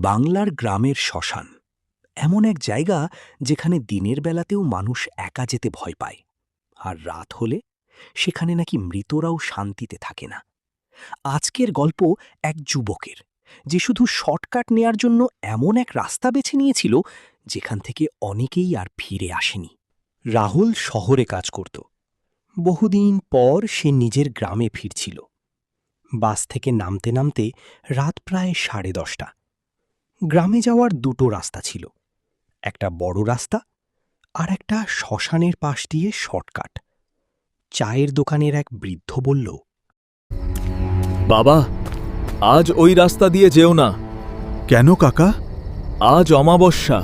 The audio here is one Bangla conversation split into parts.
বাংলার গ্রামের শ্মশান এমন এক জায়গা যেখানে দিনের বেলাতেও মানুষ একা যেতে ভয় পায়, আর রাত হলে সেখানে নাকি মৃতরাও শান্তিতে থাকে না। আজকের গল্প এক যুবকের, যে শুধু শর্টকাট নেয়ার জন্য এমন এক রাস্তা বেছে নিয়েছিল যেখান থেকে অনেকেই আর ফিরে আসেনি। রাহুল শহরে কাজ করত। বহুদিন পর সে নিজের গ্রামে ফিরছিল। বাস থেকে নামতে নামতে রাত প্রায় 10:30। গ্রামে যাওয়ার দুটো রাস্তা ছিল, একটা বড় রাস্তা আর একটা শ্মশানের পাশ দিয়ে শর্টকাট। চায়ের দোকানের এক বৃদ্ধ বলল, বাবা, আজ ওই রাস্তা দিয়ে যেও না। কেন কাকা? আজ অমাবস্যা।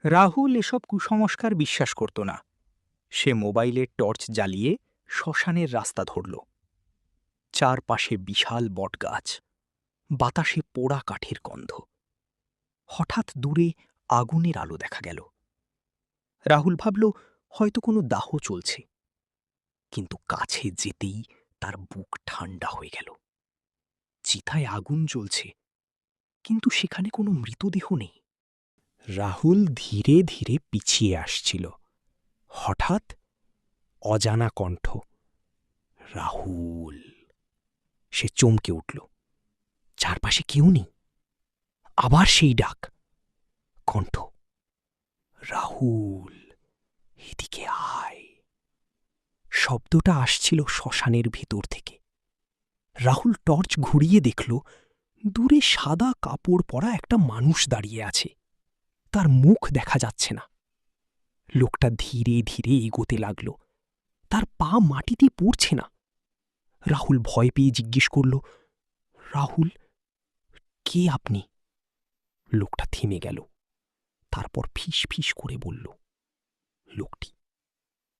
রাহুল এসব কুসংস্কার বিশ্বাস করত না। সে মোবাইলের টর্চ জ্বালিয়ে শ্মশানের রাস্তা ধরল। চারপাশে বিশাল বটগাছ, বাতাসে পোড়া কাঠের গন্ধ। হঠাৎ দূরে আগুনের আলো দেখা গেল। রাহুল ভাবল হয়তো কোনো দাহ চলছে, কিন্তু কাছে যেতেই তার বুক ঠান্ডা হয়ে গেল। চিতায় আগুন জ্বলছে, কিন্তু সেখানে কোনো মৃতদেহ নেই। রাহুল ধীরে ধীরে পিছিয়ে আসছিল। হঠাৎ অজানা কণ্ঠ, রাহুল। সে চমকে উঠল। চারপাশে কেউ নেই। আবার সেই ডাক, কণ্ঠ, রাহুল, এদিকে আয়। শব্দটা আসছিল শ্মশানের ভেতর থেকে। রাহুল টর্চ ঘুরিয়ে দেখল দূরে সাদা কাপড় পরা একটা মানুষ দাঁড়িয়ে আছে। তার মুখ দেখা যাচ্ছে না। লোকটা ধীরে ধীরে এগোতে লাগল। তার পা মাটিতে পড়ছে না। রাহুল ভয় পেয়ে জিজ্ঞেস করল, রাহুল, কে আপনি? লোকটা থেমে গেল। তারপর ফিস ফিস করে বলল, লোকটি,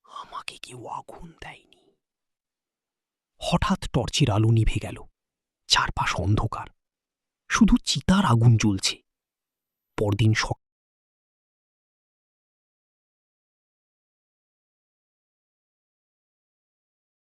আমাকে কেউ আগুন দেয়নি। হঠাৎ টর্চের আলো নিভে গেল। চারপাশ অন্ধকার, শুধু চিতার আগুন জ্বলছে। পরদিন